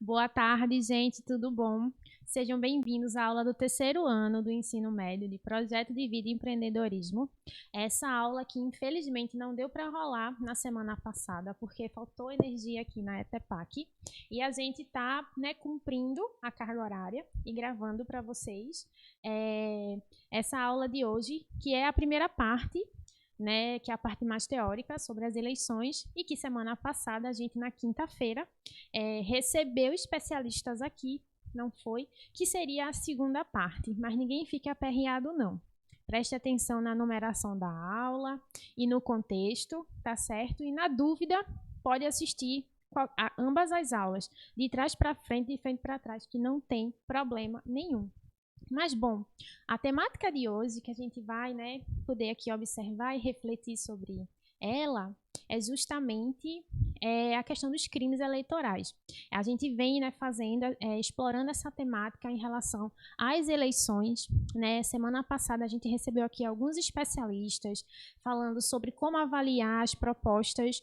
Boa tarde, gente, tudo bom? Sejam bem-vindos à aula do terceiro ano do ensino médio de Projeto de Vida e Empreendedorismo. Essa aula que infelizmente não deu para rolar na semana passada, porque faltou energia aqui na ETEPAC, e a gente está cumprindo a carga horária e gravando para vocês essa aula de hoje, que é a primeira parte, que é a parte mais teórica sobre as eleições, e que semana passada a gente, na quinta-feira, recebeu especialistas aqui, não foi? Que seria a segunda parte, mas ninguém fique aperreado não. Preste atenção na numeração da aula e no contexto, tá certo? E na dúvida, pode assistir ambas as aulas, de trás para frente, de frente para trás, que não tem problema nenhum. Mas, bom, a temática de hoje, que a gente vai poder aqui observar e refletir sobre ela, é justamente a questão dos crimes eleitorais. A gente vem explorando essa temática em relação às eleições. Semana passada a gente recebeu aqui alguns especialistas falando sobre como avaliar as propostas,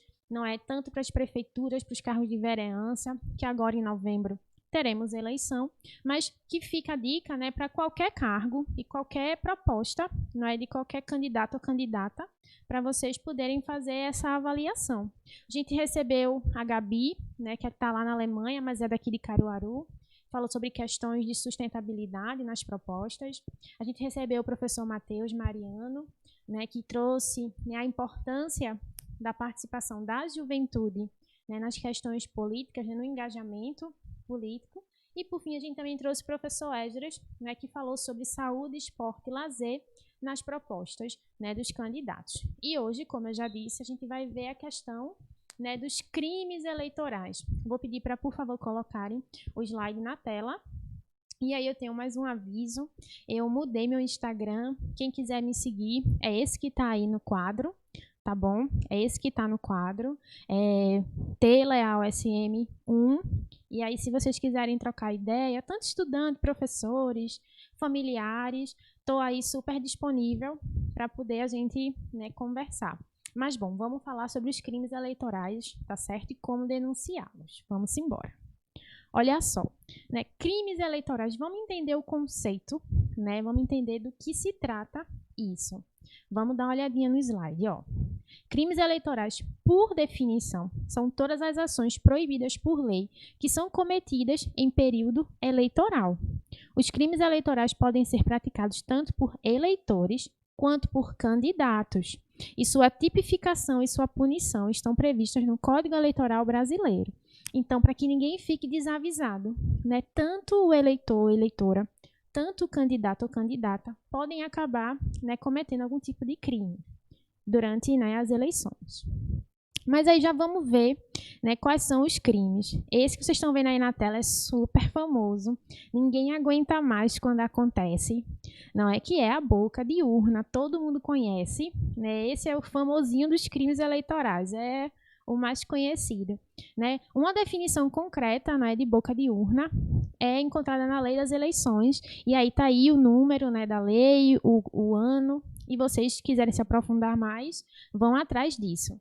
tanto para as prefeituras, para os cargos de vereança, que agora em novembro teremos eleição, mas que fica a dica para qualquer cargo e qualquer proposta, de qualquer candidato ou candidata, para vocês poderem fazer essa avaliação. A gente recebeu a Gabi, que está lá na Alemanha, mas é daqui de Caruaru, falou sobre questões de sustentabilidade nas propostas. A gente recebeu o professor Matheus Mariano, que trouxe a importância da participação da juventude nas questões políticas, no engajamento político. E, por fim, a gente também trouxe o professor Esdras, que falou sobre saúde, esporte e lazer nas propostas dos candidatos. E hoje, como eu já disse, a gente vai ver a questão dos crimes eleitorais. Vou pedir para, por favor, colocarem o slide na tela. E aí eu tenho mais um aviso. Eu mudei meu Instagram. Quem quiser me seguir, é esse que está aí no quadro. Tá bom? É esse que está no quadro, TLealSM1. E aí, se vocês quiserem trocar ideia, tanto estudantes, professores, familiares, estou aí super disponível para poder a gente conversar. Mas, bom, vamos falar sobre os crimes eleitorais, tá certo? E como denunciá-los. Vamos embora. Olha só, crimes eleitorais, vamos entender o conceito, vamos entender do que se trata isso. Vamos dar uma olhadinha no slide, ó. Crimes eleitorais, por definição, são todas as ações proibidas por lei que são cometidas em período eleitoral. Os crimes eleitorais podem ser praticados tanto por eleitores quanto por candidatos. E sua tipificação e sua punição estão previstas no Código Eleitoral Brasileiro. Então, para que ninguém fique desavisado, tanto o eleitor ou eleitora, tanto o candidato ou candidata, podem acabar cometendo algum tipo de crime durante as eleições. Mas aí já vamos ver quais são os crimes. Esse que vocês estão vendo aí na tela é super famoso. Ninguém aguenta mais quando acontece. Não é que é a boca de urna, todo mundo conhece. Esse é o famosinho dos crimes eleitorais, é o mais conhecido. Uma definição concreta de boca de urna é encontrada na Lei das Eleições, e aí está aí o número da lei, o ano, e vocês quiserem se aprofundar mais, vão atrás disso.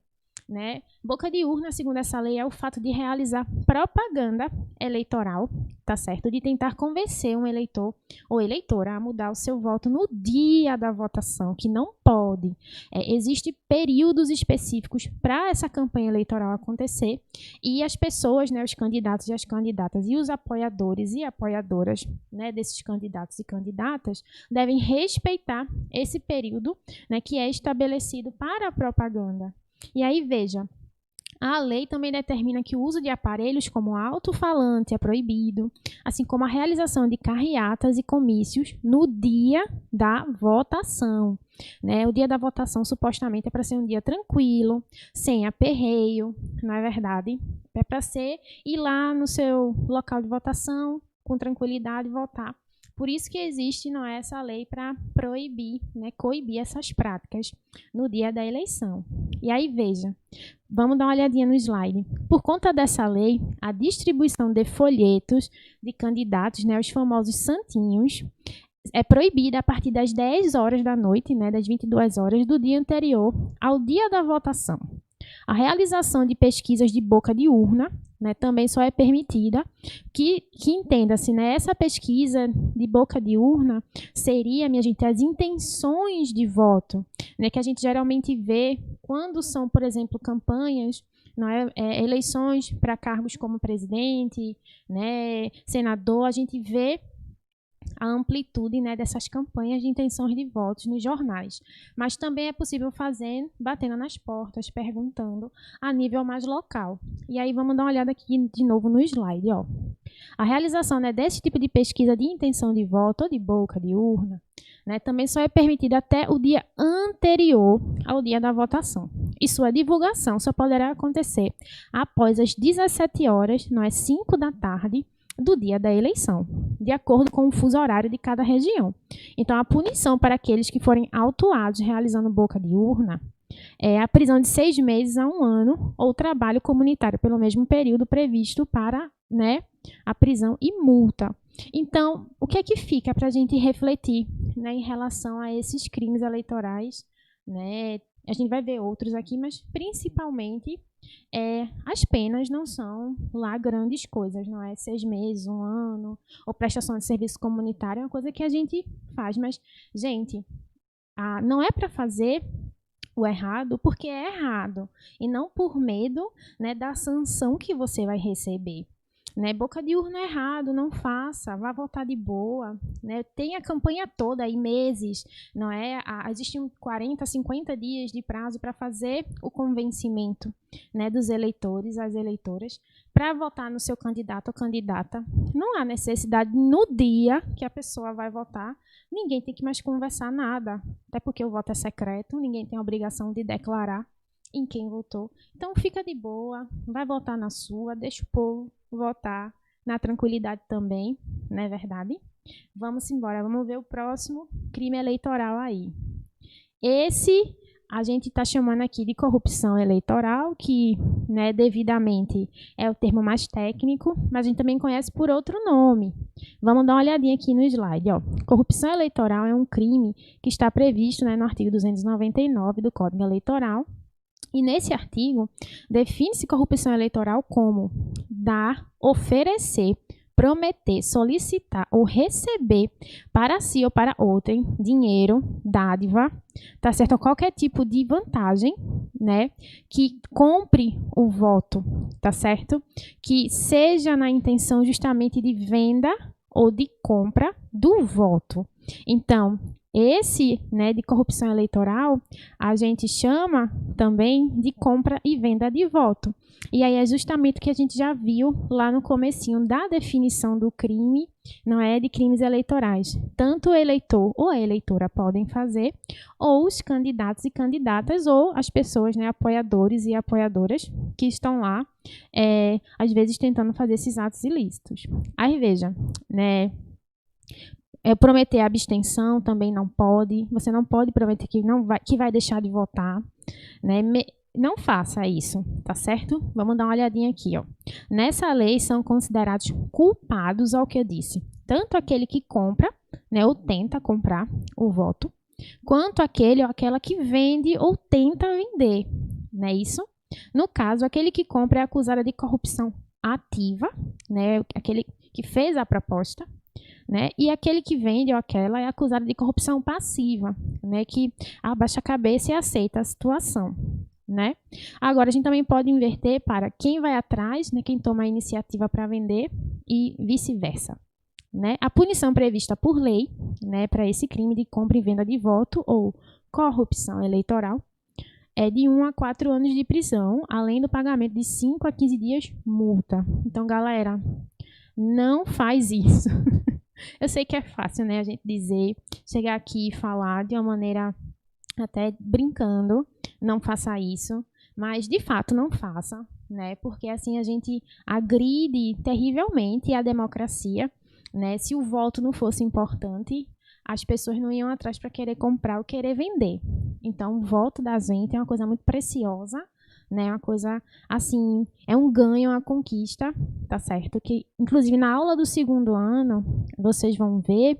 Boca de urna, segundo essa lei, é o fato de realizar propaganda eleitoral, tá certo? De tentar convencer um eleitor ou eleitora a mudar o seu voto no dia da votação, que não pode. Existem períodos específicos para essa campanha eleitoral acontecer, e as pessoas, os candidatos e as candidatas e os apoiadores e apoiadoras desses candidatos e candidatas devem respeitar esse período que é estabelecido para a propaganda. E aí, veja, a lei também determina que o uso de aparelhos como alto-falante é proibido, assim como a realização de carreatas e comícios no dia da votação. O dia da votação, supostamente, é para ser um dia tranquilo, sem aperreio, não é verdade? É para ir lá no seu local de votação, com tranquilidade, votar. Por isso que existe essa lei para proibir, coibir essas práticas no dia da eleição. E aí, veja, vamos dar uma olhadinha no slide. Por conta dessa lei, a distribuição de folhetos de candidatos, os famosos santinhos, é proibida a partir das 10 horas da noite, das 22 horas do dia anterior ao dia da votação. A realização de pesquisas de boca de urna, né, também só é permitida que entenda-se, né, essa pesquisa de boca de urna seria, minha gente, as intenções de voto, né, que a gente geralmente vê quando são, por exemplo, campanhas, não é, eleições para cargos como presidente, né, senador, a gente vê a amplitude, né, dessas campanhas de intenções de votos nos jornais. Mas também é possível fazer batendo nas portas, perguntando a nível mais local. E aí vamos dar uma olhada aqui de novo no slide. Ó. A realização, né, desse tipo de pesquisa de intenção de voto ou de boca de urna, né, também só é permitida até o dia anterior ao dia da votação. E sua divulgação só poderá acontecer após as 17 horas, não é 5 da tarde, do dia da eleição, de acordo com o fuso horário de cada região. Então, a punição para aqueles que forem autuados realizando boca de urna é a prisão de 6 meses a 1 ano ou trabalho comunitário pelo mesmo período previsto para, né, a prisão e multa. Então, o que é que fica para a gente refletir, né, em relação a esses crimes eleitorais, né? A gente vai ver outros aqui, mas principalmente as penas não são lá grandes coisas, não é 6 meses, 1 ano, ou prestação de serviço comunitário, é uma coisa que a gente faz. Mas, gente, não é para fazer o errado porque é errado, e não por medo, né, da sanção que você vai receber. Né, boca de urna é errado, não faça, vá votar de boa, né, tem a campanha toda aí, meses, não é? Existem 40, 50 dias de prazo para fazer o convencimento, né, dos eleitores, as eleitoras, para votar no seu candidato ou candidata. Não há necessidade no dia que a pessoa vai votar, ninguém tem que mais conversar nada, até porque o voto é secreto, ninguém tem a obrigação de declarar em quem votou. Então, fica de boa, vai votar na sua, deixa o povo votar na tranquilidade também, não é verdade? Vamos embora, vamos ver o próximo crime eleitoral aí. Esse a gente está chamando aqui de corrupção eleitoral, que, né, devidamente é o termo mais técnico, mas a gente também conhece por outro nome. Vamos dar uma olhadinha aqui no slide. Ó. Corrupção eleitoral é um crime que está previsto, né, no artigo 299 do Código Eleitoral. E nesse artigo, define-se corrupção eleitoral como dar, oferecer, prometer, solicitar ou receber para si ou para outrem dinheiro, dádiva, tá certo? Ou qualquer tipo de vantagem, né? Que compre o voto, tá certo? Que seja na intenção justamente de venda ou de compra do voto. Então, esse, né, de corrupção eleitoral, a gente chama também de compra e venda de voto. E aí é justamente o que a gente já viu lá no comecinho da definição do crime, não é, de crimes eleitorais. Tanto o eleitor ou a eleitora podem fazer, ou os candidatos e candidatas, ou as pessoas, né, apoiadores e apoiadoras que estão lá, às vezes tentando fazer esses atos ilícitos. Aí veja, né, prometer abstenção também não pode. Você não pode prometer que vai deixar de votar, né? Não faça isso, tá certo? Vamos dar uma olhadinha aqui, ó. Nessa lei são considerados culpados ao que eu disse, tanto aquele que compra, né, ou tenta comprar o voto, quanto aquele ou aquela que vende ou tenta vender, não é isso? No caso, aquele que compra é acusado de corrupção ativa, né, aquele que fez a proposta, né? E aquele que vende ou aquela é acusado de corrupção passiva, né? Que abaixa a cabeça e aceita a situação, né? Agora, a gente também pode inverter para quem vai atrás, né? Quem toma a iniciativa para vender e vice-versa, né? A punição prevista por lei, né, para esse crime de compra e venda de voto ou corrupção eleitoral é de 1 a 4 anos de prisão, além do pagamento de 5 a 15 dias multa. Então, galera, não faz isso. Eu sei que é fácil, né, a gente dizer, chegar aqui e falar de uma maneira até brincando, não faça isso, mas de fato não faça, né, porque assim a gente agride terrivelmente a democracia, né, se o voto não fosse importante, as pessoas não iam atrás para querer comprar ou querer vender. Então, o voto da gente é uma coisa muito preciosa, né? Uma coisa, assim, é um ganho, uma conquista, tá certo? Que, inclusive, na aula do 2º ano, vocês vão ver,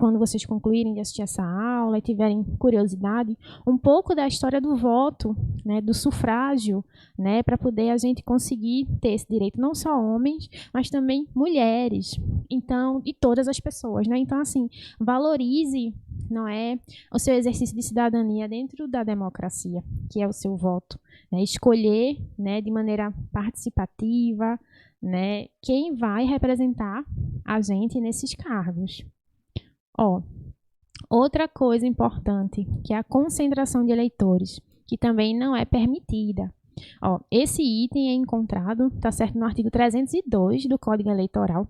quando vocês concluírem de assistir essa aula e tiverem curiosidade, um pouco da história do voto, né, do sufrágio, né, para poder a gente conseguir ter esse direito, não só homens, mas também mulheres, então, e todas as pessoas, né? Então, assim, valorize, não é, o seu exercício de cidadania dentro da democracia, que é o seu voto, né? Escolher, né, de maneira participativa, né, quem vai representar a gente nesses cargos. Ó, outra coisa importante, que é a concentração de eleitores, que também não é permitida. Ó, esse item é encontrado, tá certo, no artigo 302 do Código Eleitoral.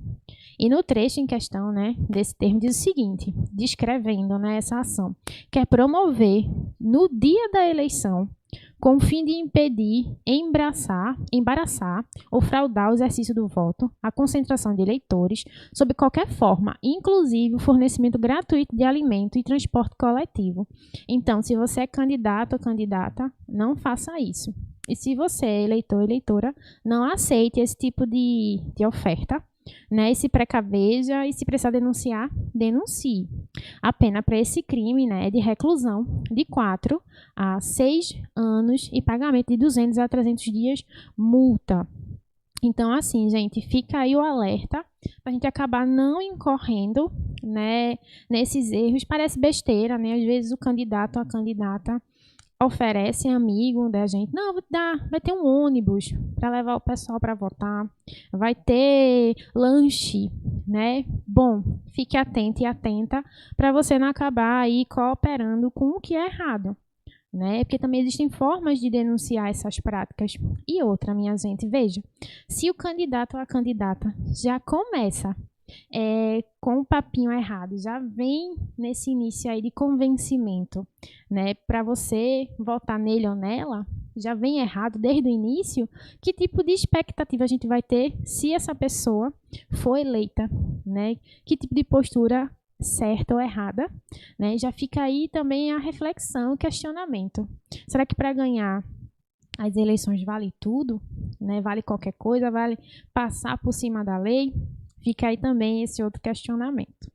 E no trecho em questão, né, desse termo diz o seguinte, descrevendo, né, essa ação, que é promover no dia da eleição, com o fim de impedir, embaraçar ou fraudar o exercício do voto, a concentração de eleitores, sob qualquer forma, inclusive o fornecimento gratuito de alimento e transporte coletivo. Então, se você é candidato ou candidata, não faça isso. E se você é eleitor ou eleitora, não aceite esse tipo de oferta, né? E se precaveja e se precisar denunciar, denuncie. A pena para esse crime, né, é de reclusão de 4 a 6 anos e pagamento de 200 a 300 dias multa. Então, assim, gente, fica aí o alerta para a gente acabar não incorrendo, né, nesses erros. Parece besteira, né? Às vezes o candidato ou a candidata oferece amigo da gente, não, vai ter um ônibus para levar o pessoal para votar, vai ter lanche, né? Bom, fique atento e atenta para você não acabar aí cooperando com o que é errado, né? Porque também existem formas de denunciar essas práticas. E outra, minha gente, veja, se o candidato ou a candidata já começa com um papinho errado, já vem nesse início aí de convencimento, né, para você votar nele ou nela, já vem errado desde o início, que tipo de expectativa a gente vai ter se essa pessoa for eleita, né? Que tipo de postura certa ou errada, né? Já fica aí também a reflexão, o questionamento. Será que para ganhar as eleições vale tudo, né? Vale qualquer coisa, vale passar por cima da lei? Fica aí também esse outro questionamento.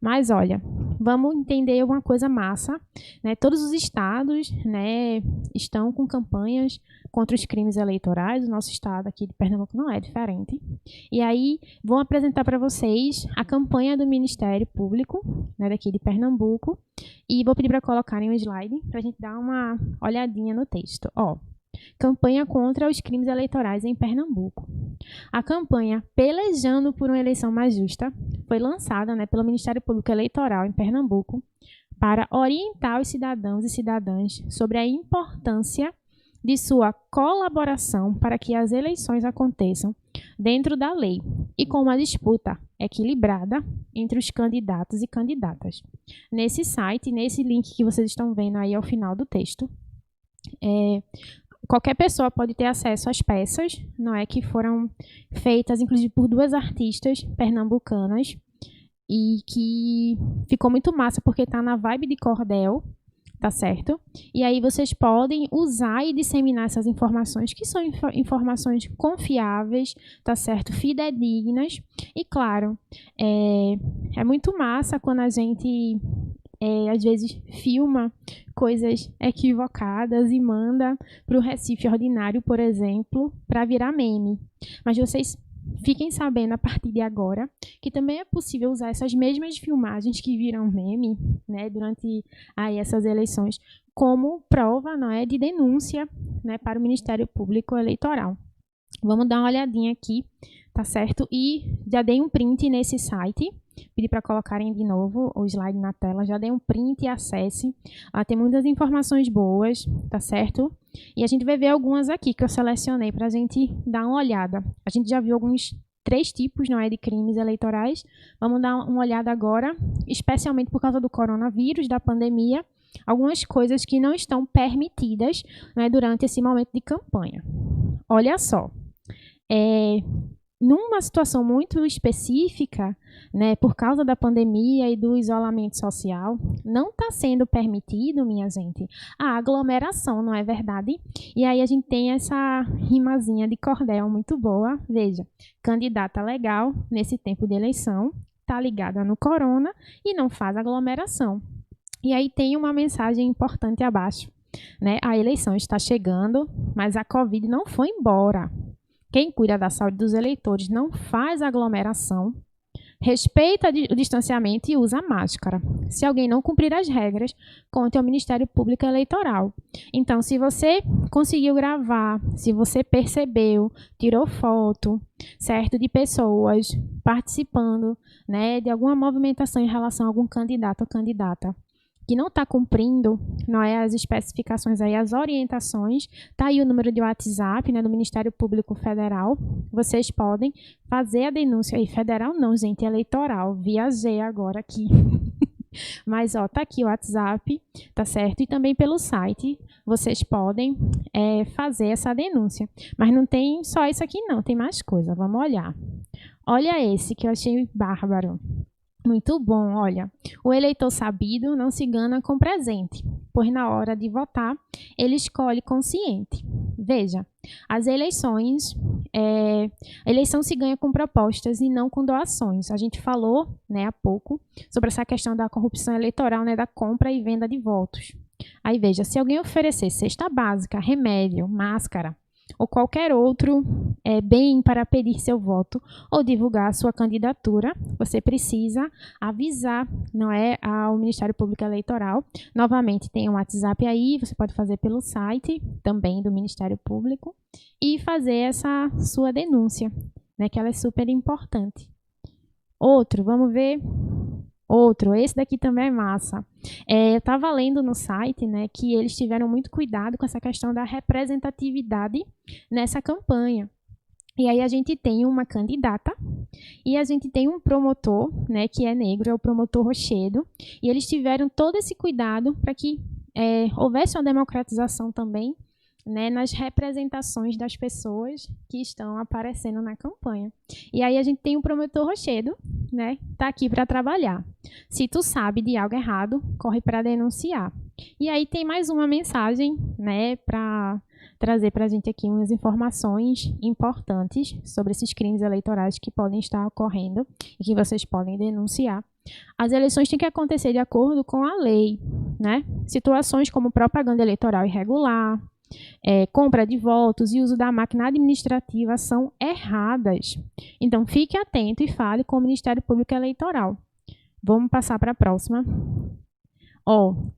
Mas olha, vamos entender uma coisa massa, né? Todos os estados, né, estão com campanhas contra os crimes eleitorais. O nosso estado aqui de Pernambuco não é diferente. E aí vou apresentar para vocês a campanha do Ministério Público, né, daqui de Pernambuco, e vou pedir para colocarem um slide para a gente dar uma olhadinha no texto. Ó, campanha contra os crimes eleitorais em Pernambuco. A campanha Pelejando por uma Eleição Mais Justa foi lançada, né, pelo Ministério Público Eleitoral em Pernambuco para orientar os cidadãos e cidadãs sobre a importância de sua colaboração para que as eleições aconteçam dentro da lei e com uma disputa equilibrada entre os candidatos e candidatas. Nesse site, nesse link que vocês estão vendo aí ao final do texto, qualquer pessoa pode ter acesso às peças, não é, que foram feitas, inclusive, por 2 artistas pernambucanas e que ficou muito massa porque está na vibe de cordel, tá certo? E aí vocês podem usar e disseminar essas informações, que são informações confiáveis, tá certo? Fidedignas. E, claro, é muito massa quando a gente às vezes filma coisas equivocadas e manda para o Recife Ordinário, por exemplo, para virar meme. Mas vocês fiquem sabendo a partir de agora que também é possível usar essas mesmas filmagens que viram meme, né, durante aí essas eleições, como prova, não é, de denúncia, né, para o Ministério Público Eleitoral. Vamos dar uma olhadinha aqui, tá certo? E já dei um print nesse site. Pedi para colocarem de novo o slide na tela. Já dei um print e acesse. Tem muitas informações boas, tá certo? E a gente vai ver algumas aqui que eu selecionei para a gente dar uma olhada. A gente já viu alguns 3 tipos, não é, de crimes eleitorais. Vamos dar uma olhada agora, especialmente por causa do coronavírus, da pandemia, algumas coisas que não estão permitidas, né, durante esse momento de campanha. Olha só. Numa situação muito específica, né, por causa da pandemia e do isolamento social, não está sendo permitido, minha gente, a aglomeração, não é verdade? E aí a gente tem essa rimazinha de cordel muito boa. Veja, candidata legal nesse tempo de eleição, está ligada no corona e não faz aglomeração. E aí tem uma mensagem importante abaixo, né? A eleição está chegando, mas a Covid não foi embora. Quem cuida da saúde dos eleitores não faz aglomeração, respeita o distanciamento e usa máscara. Se alguém não cumprir as regras, conte ao Ministério Público Eleitoral. Então, se você conseguiu gravar, se você percebeu, tirou foto, certo, de pessoas participando, né, de alguma movimentação em relação a algum candidato ou candidata que não está cumprindo, não é, as especificações aí, as orientações, tá aí o número de WhatsApp, né, do Ministério Público Federal, vocês podem fazer a denúncia aí, federal não, gente, eleitoral, viajei agora aqui, mas ó, tá aqui o WhatsApp, tá certo, e também pelo site, vocês podem fazer essa denúncia, mas não tem só isso aqui não, tem mais coisa, vamos olhar. Olha esse que eu achei bárbaro. Muito bom, olha, o eleitor sabido não se engana com presente, pois na hora de votar, ele escolhe consciente. Veja, as eleições, a eleição se ganha com propostas e não com doações. A gente falou, né, há pouco, sobre essa questão da corrupção eleitoral, né, da compra e venda de votos. Aí veja, se alguém oferecer cesta básica, remédio, máscara, ou qualquer outro bem para pedir seu voto ou divulgar a sua candidatura, você precisa avisar, não é, ao Ministério Público Eleitoral. Novamente, tem um WhatsApp aí, você pode fazer pelo site também do Ministério Público e fazer essa sua denúncia, né, que ela é super importante. Outro, vamos ver... Outro, esse daqui também é massa. Eu estava lendo no site, né, que eles tiveram muito cuidado com essa questão da representatividade nessa campanha. E aí a gente tem uma candidata e a gente tem um promotor, né, que é negro, é o promotor Rochedo. E eles tiveram todo esse cuidado para que houvesse uma democratização também, né, nas representações das pessoas que estão aparecendo na campanha. E aí a gente tem o promotor Rochedo, né, tá aqui para trabalhar. Se tu sabe de algo errado, corre para denunciar. E aí tem mais uma mensagem, né, para trazer para a gente aqui umas informações importantes sobre esses crimes eleitorais que podem estar ocorrendo e que vocês podem denunciar. As eleições têm que acontecer de acordo com a lei, né? Situações como propaganda eleitoral irregular, compra de votos e uso da máquina administrativa são erradas. Então, fique atento e fale com o Ministério Público Eleitoral. Vamos passar para a próxima.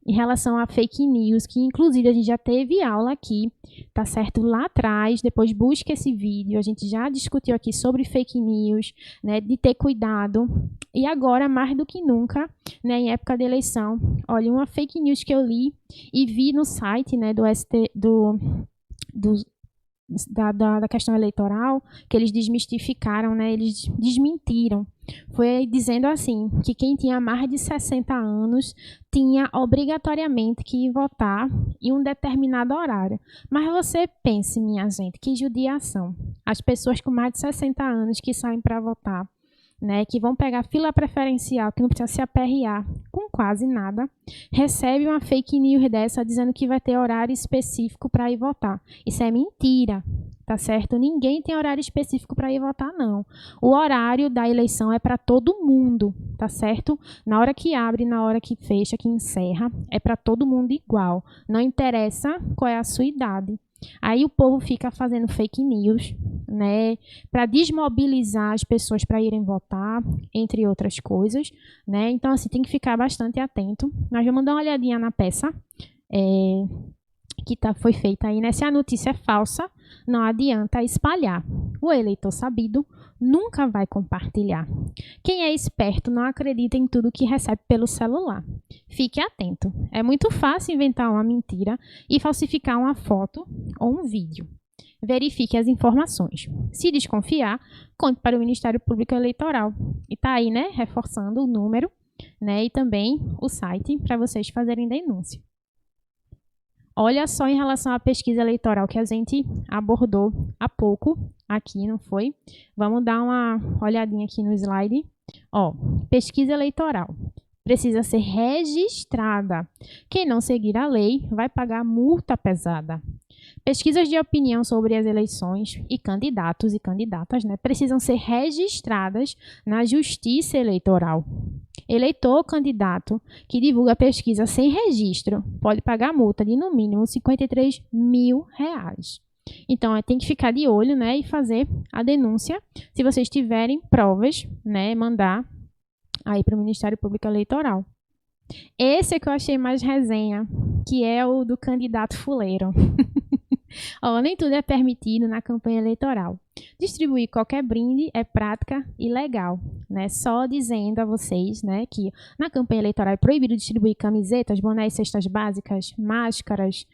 Em relação a fake news, que inclusive a gente já teve aula aqui, tá certo? Lá atrás, depois busque esse vídeo, a gente já discutiu aqui sobre fake news, né, de ter cuidado. E agora, mais do que nunca, né, em época de eleição, olha, uma fake news que eu li e vi no site, né, da questão eleitoral, que eles desmistificaram, né, eles desmentiram. Foi dizendo assim, que quem tinha mais de 60 anos tinha obrigatoriamente que ir votar em um determinado horário. Mas você pense, minha gente, que judiação. As pessoas com mais de 60 anos que saem para votar, né, que vão pegar fila preferencial, que não precisa se aperrear com quase nada, recebe uma fake news dessa dizendo que vai ter horário específico para ir votar. Isso é mentira, tá certo? Ninguém tem horário específico para ir votar, não. O horário da eleição é para todo mundo, tá certo? Na hora que abre, na hora que fecha, que encerra, é para todo mundo igual. Não interessa qual é a sua idade. Aí o povo fica fazendo fake news, né, para desmobilizar as pessoas para irem votar, entre outras coisas, né? Então, assim, tem que ficar bastante atento. Nós vamos dar uma olhadinha na peça que foi feita aí, né? Se a notícia é falsa, não adianta espalhar. O eleitor sabido nunca vai compartilhar. Quem é esperto não acredita em tudo que recebe pelo celular. Fique atento. É muito fácil inventar uma mentira e falsificar uma foto ou um vídeo. Verifique as informações. Se desconfiar, conte para o Ministério Público Eleitoral. E tá aí, né, reforçando o número, né, e também o site para vocês fazerem denúncia. Olha só em relação à pesquisa eleitoral que a gente abordou há pouco aqui, não foi? Vamos dar uma olhadinha aqui no slide. Pesquisa eleitoral precisa ser registrada. Quem não seguir a lei vai pagar multa pesada. Pesquisas de opinião sobre as eleições e candidatos e candidatas, né, precisam ser registradas na Justiça Eleitoral. Eleitor ou candidato que divulga pesquisa sem registro pode pagar multa de, no mínimo, R$53 mil. Então, tem que ficar de olho, né, e fazer a denúncia. Se vocês tiverem provas, né, mandar aí para o Ministério Público Eleitoral. Esse é que eu achei mais resenha, que é o do candidato fuleiro. Nem tudo é permitido na campanha eleitoral. Distribuir qualquer brinde é prática ilegal, né? Só dizendo a vocês, né, que na campanha eleitoral é proibido distribuir camisetas, bonés, cestas básicas, máscaras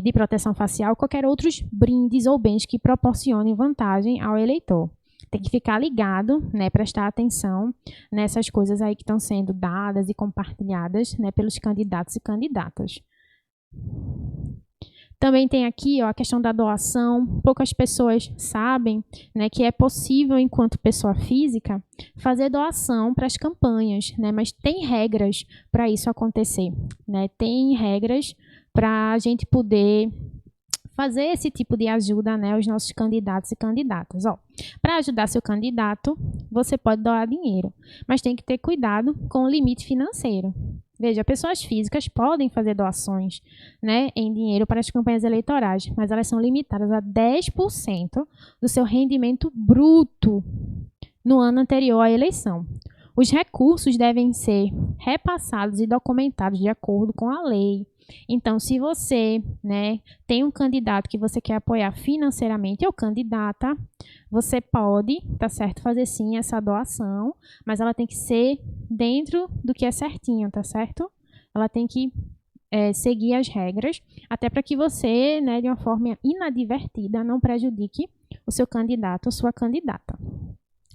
de proteção facial, qualquer outros brindes ou bens que proporcionem vantagem ao eleitor. Tem que ficar ligado, né, prestar atenção nessas coisas aí que estão sendo dadas e compartilhadas, né, pelos candidatos e candidatas. Também tem aqui, a questão da doação. Poucas pessoas sabem, né, que é possível, enquanto pessoa física, fazer doação para as campanhas, né, mas tem regras para isso acontecer, né? Tem regras para a gente poder fazer esse tipo de ajuda, né, aos nossos candidatos e candidatas. Para ajudar seu candidato, você pode doar dinheiro, mas tem que ter cuidado com o limite financeiro. Veja, pessoas físicas podem fazer doações, né, em dinheiro para as campanhas eleitorais, mas elas são limitadas a 10% do seu rendimento bruto no ano anterior à eleição. Os recursos devem ser repassados e documentados de acordo com a lei. Então, se você, né, tem um candidato que você quer apoiar financeiramente ou candidata, você pode, tá certo, fazer sim essa doação, mas ela tem que ser dentro do que é certinho, tá certo? Ela tem que seguir as regras, até para que você, né, de uma forma inadvertida, não prejudique o seu candidato ou sua candidata.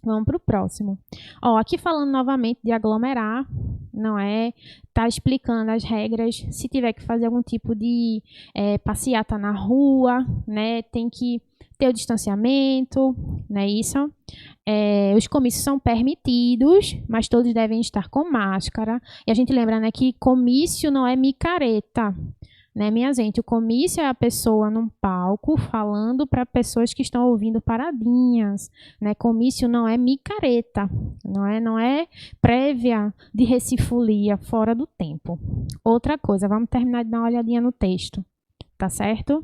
Vamos para o próximo. Aqui falando novamente de aglomerar, não é? Tá explicando as regras. Se tiver que fazer algum tipo de passeata na rua, né? Tem que ter o distanciamento, né? Isso. Os comícios são permitidos, mas todos devem estar com máscara. E a gente lembra, né, que comício não é micareta. Né, minha gente, o comício é a pessoa num palco falando para pessoas que estão ouvindo paradinhas, né? Comício não é micareta, não é prévia de recifolia fora do tempo. Outra coisa, vamos terminar de dar uma olhadinha no texto, tá certo?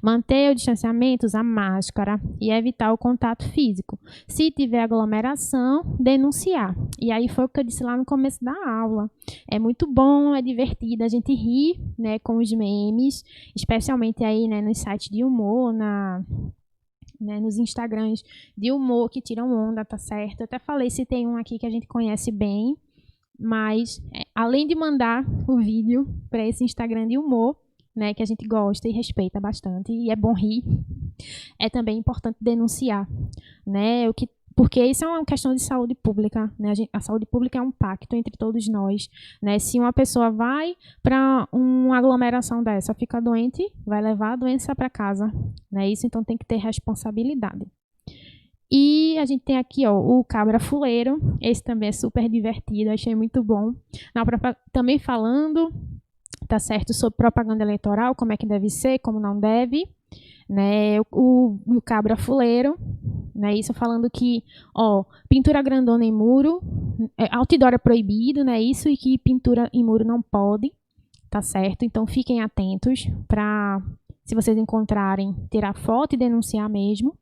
Manter o distanciamento, usar máscara e evitar o contato físico. Se tiver aglomeração, denunciar. E aí foi o que eu disse lá no começo da aula. É muito bom, é divertido, a gente ri, né, com os memes, especialmente aí, né, nos sites de humor, né, nos Instagrams de humor que tiram onda, tá certo? Eu até falei se tem um aqui que a gente conhece bem, mas além de mandar o vídeo para esse Instagram de humor, né, que a gente gosta e respeita bastante, e é bom rir, é também importante denunciar, né, porque isso é uma questão de saúde pública, né, a saúde pública é um pacto entre todos nós, né, se uma pessoa vai para uma aglomeração dessa, fica doente, vai levar a doença para casa, né, isso então tem que ter responsabilidade. E a gente tem aqui, o cabra fuleiro, esse também é super divertido, achei muito bom, também falando, tá certo, sobre propaganda eleitoral, como é que deve ser, como não deve, né, o cabra fuleiro, né, isso falando que, pintura grandona em muro, outdoor é proibido, né, isso, e que pintura em muro não pode, tá certo, então fiquem atentos para, se vocês encontrarem, tirar foto e denunciar mesmo.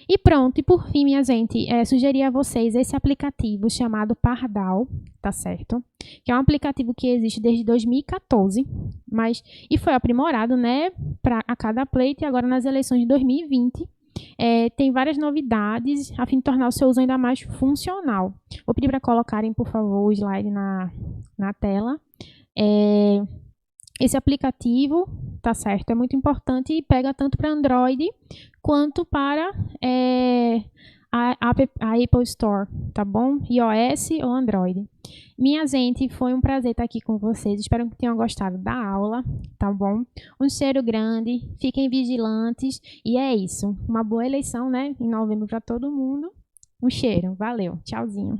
E pronto, e por fim, minha gente, sugerir a vocês esse aplicativo chamado Pardal, tá certo? Que é um aplicativo que existe desde 2014, e foi aprimorado, né, a cada pleito, e agora nas eleições de 2020, tem várias novidades a fim de tornar o seu uso ainda mais funcional. Vou pedir para colocarem, por favor, o slide na tela. Esse aplicativo, tá certo, é muito importante e pega tanto para Android quanto para a Apple Store, tá bom? iOS ou Android. Minha gente, foi um prazer estar aqui com vocês. Espero que tenham gostado da aula, tá bom? Um cheiro grande, fiquem vigilantes e é isso. Uma boa eleição, né? Em novembro para todo mundo. Um cheiro, valeu, tchauzinho.